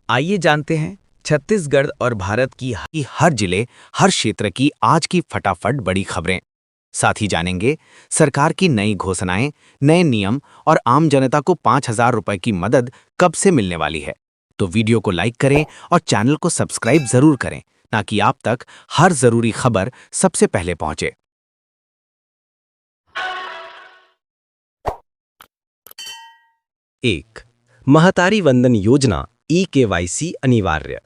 आइए जानते हैं छत्तीसगढ़ और भारत की हर जिले, हर क्षेत्र की आज की फटाफट बड़ी खबरें। साथ ही जानेंगे सरकार की नई घोषणाएं, नए नियम और आम जनता को 5,000 रुपए की मदद कब से मिलने वाली है। तो वीडियो को लाइक करें और चैनल को सब्सक्राइब जरूर करें, ताकि आप तक हर जरूरी खबर सबसे पहले पहुंचे। 1. महतारी वंदन योजना ई-केवाईसी अनिवार्य।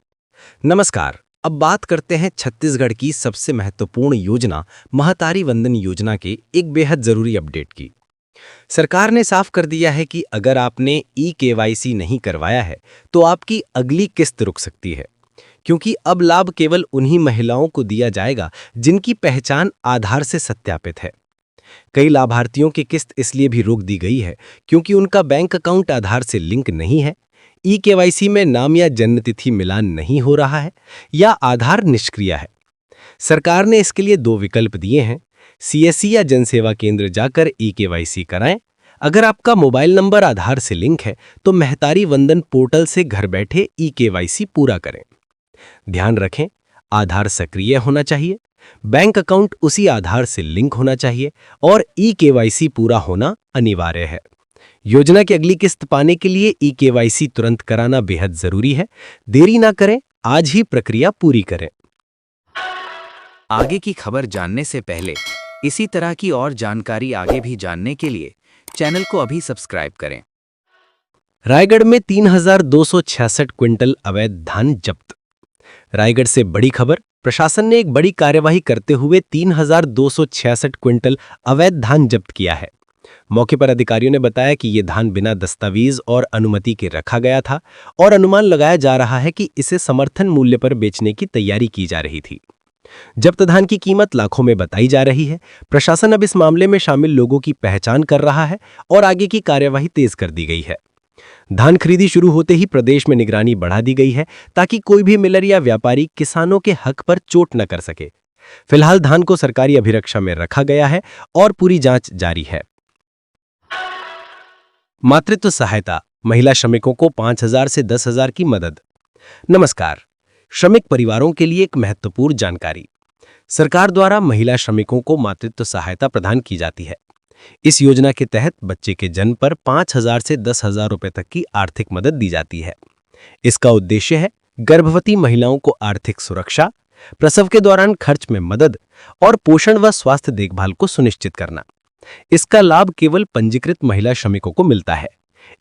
नमस्कार, अब बात करते हैं छत्तीसगढ़ की सबसे महत्वपूर्ण योजना महतारी वंदन योजना के एक बेहद जरूरी अपडेट की। सरकार ने साफ कर दिया है कि अगर आपने ई-केवाईसी नहीं करवाया है तो आपकी अगली किस्त रुक सकती है, क्योंकि अब लाभ केवल उन्हीं महिलाओं को दिया जाएगा जिनकी पहचान आधार से सत्यापित है। कई लाभार्थियों की किस्त इसलिए भी रोक दी गई है क्योंकि उनका बैंक अकाउंट आधार से लिंक नहीं है, ई-केवाईसी में नाम या जन्मतिथि मिलान नहीं हो रहा है या आधार निष्क्रिय है। सरकार ने इसके लिए 2 विकल्प दिए हैं। सीएससी या जनसेवा केंद्र जाकर ई-केवाईसी कराएं। अगर आपका मोबाइल नंबर आधार से लिंक है तो महतारी वंदन पोर्टल से घर बैठे ई-केवाईसी पूरा करें। ध्यान रखें, आधार सक्रिय होना चाहिए, बैंक अकाउंट उसी आधार से लिंक होना चाहिए और ई-केवाईसी पूरा होना अनिवार्य है। योजना की अगली किस्त पाने के लिए ई-केवाईसी तुरंत कराना बेहद जरूरी है। देरी ना करें, आज ही प्रक्रिया पूरी करें। आगे की खबर जानने से पहले इसी तरह की और जानकारी आगे भी जानने के लिए चैनल को अभी सब्सक्राइब करें। रायगढ़ में 3,266 क्विंटल अवैध धान जब्त। रायगढ़ से बड़ी खबर, प्रशासन ने एक बड़ी कार्यवाही करते हुए 3,266 क्विंटल अवैध धान जब्त किया है। मौके पर अधिकारियों ने बताया कि ये धान बिना दस्तावेज और अनुमति के रखा गया था और अनुमान लगाया जा रहा है कि इसे समर्थन मूल्य पर बेचने की तैयारी की जा रही थी। जब्त धान की कीमत लाखों में बताई जा रही है। प्रशासन अब इस मामले में शामिल लोगों की पहचान कर रहा है और आगे की कार्यवाही तेज कर दी गई है। धान खरीदी शुरू होते ही प्रदेश में निगरानी बढ़ा दी गई है ताकि कोई भी मिलर या व्यापारी किसानों के हक पर चोट न कर सके। फिलहाल धान को सरकारी अभिरक्षा में रखा गया है और पूरी जांच जारी है। मातृत्व सहायता, महिला श्रमिकों को 5,000 से 10,000 की मदद। नमस्कार, श्रमिक परिवारों के लिए एक महत्वपूर्ण जानकारी। सरकार द्वारा महिला श्रमिकों को मातृत्व सहायता प्रदान की जाती है। इस योजना के तहत बच्चे के जन्म पर 5,000 से 10,000 रुपए तक की आर्थिक मदद दी जाती है। इसका उद्देश्य है गर्भवती महिलाओं को आर्थिक सुरक्षा, प्रसव के दौरान खर्च में मदद और पोषण व स्वास्थ्य देखभाल को सुनिश्चित करना। इसका लाभ केवल पंजीकृत महिला श्रमिकों को मिलता है।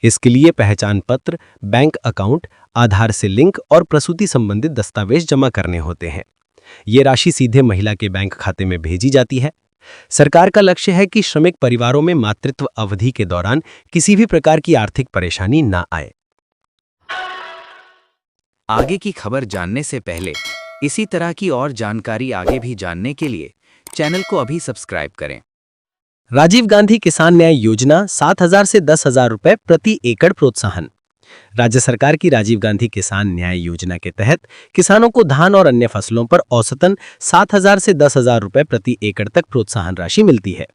इसके लिए पहचान पत्र, बैंक अकाउंट, आधार से लिंक और प्रसूति संबंधित दस्तावेज जमा करने होते हैं। ये राशि सीधे महिला के बैंक खाते में भेजी जाती है। सरकार का लक्ष्य है कि श्रमिक परिवारों में मातृत्व अवधि के दौरान किसी भी प्रकार की आर्थिक परेशानी न आए। आगे की खबर जानने से पहले इसी तरह की और जानकारी आगे भी जानने के लिए चैनल को अभी सब्सक्राइब करें। राजीव गांधी किसान न्याय योजना 7,000 से 10,000 रुपए प्रति एकड़ प्रोत्साहन। राज्य सरकार की राजीव गांधी किसान न्याय योजना के तहत किसानों को धान और अन्य फसलों पर औसतन 7,000 से 10,000 रुपए प्रति एकड़ तक प्रोत्साहन राशि मिलती है।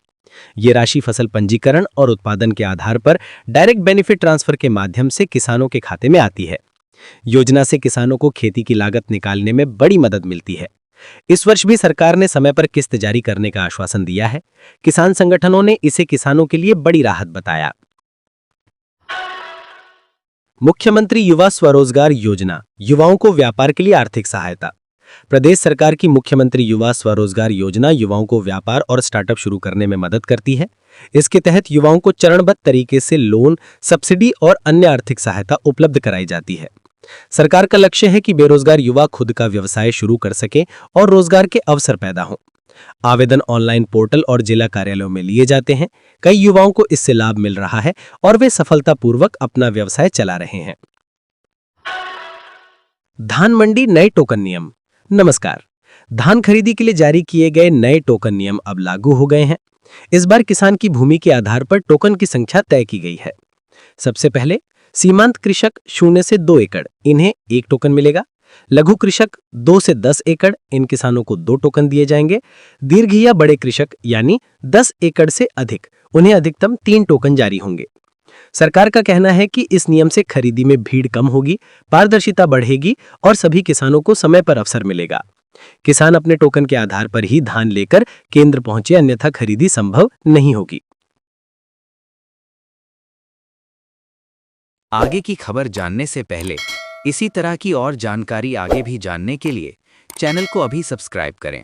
ये राशि फसल पंजीकरण और उत्पादन के आधार पर डायरेक्ट बेनिफिट ट्रांसफर के माध्यम से किसानों के खाते में आती है। योजना से किसानों को खेती की लागत निकालने में बड़ी मदद मिलती है। इस वर्ष भी सरकार ने समय पर किस्त जारी करने का आश्वासन दिया है। किसान संगठनों ने इसे किसानों के लिए बड़ी राहत बताया। मुख्यमंत्री युवा स्वरोजगार योजना, युवाओं को व्यापार के लिए आर्थिक सहायता। प्रदेश सरकार की मुख्यमंत्री युवा स्वरोजगार योजना युवाओं को व्यापार और स्टार्टअप शुरू करने में मदद करती है। इसके तहत युवाओं को चरणबद्ध तरीके से लोन, सब्सिडी और अन्य आर्थिक सहायता उपलब्ध कराई जाती है। सरकार का लक्ष्य है कि बेरोजगार युवा खुद का व्यवसाय शुरू कर सकें और रोजगार के अवसर पैदा हों। आवेदन ऑनलाइन पोर्टल और जिला कार्यालयों में लिए जाते हैं। कई युवाओं को इससे लाभ मिल रहा है और वे सफलतापूर्वक अपना व्यवसाय चला रहे हैं। धान मंडी नए टोकन नियम। नमस्कार, धान खरीदी के लिए जारी किए गए नए टोकन नियम अब लागू हो गए हैं। इस बार किसान की भूमि के आधार पर टोकन की संख्या तय की गई है। सबसे पहले सीमांत कृषक 0 से 2 एकड़, इन्हें 1 टोकन मिलेगा। लघु कृषक 2 से 10 एकड़, इन किसानों को 2 टोकन दिए जाएंगे। दीर्घ या बड़े कृषक यानी 10 एकड़ से अधिक, उन्हें अधिकतम 3 टोकन जारी होंगे। सरकार का कहना है कि इस नियम से खरीदी में भीड़ कम होगी, पारदर्शिता बढ़ेगी और सभी किसानों को समय पर अवसर मिलेगा। किसान अपने टोकन के आधार पर ही धान लेकर केंद्र पहुंचे, अन्यथा खरीदी संभव नहीं होगी। आगे की खबर जानने से पहले इसी तरह की और जानकारी आगे भी जानने के लिए चैनल को अभी सब्सक्राइब करें।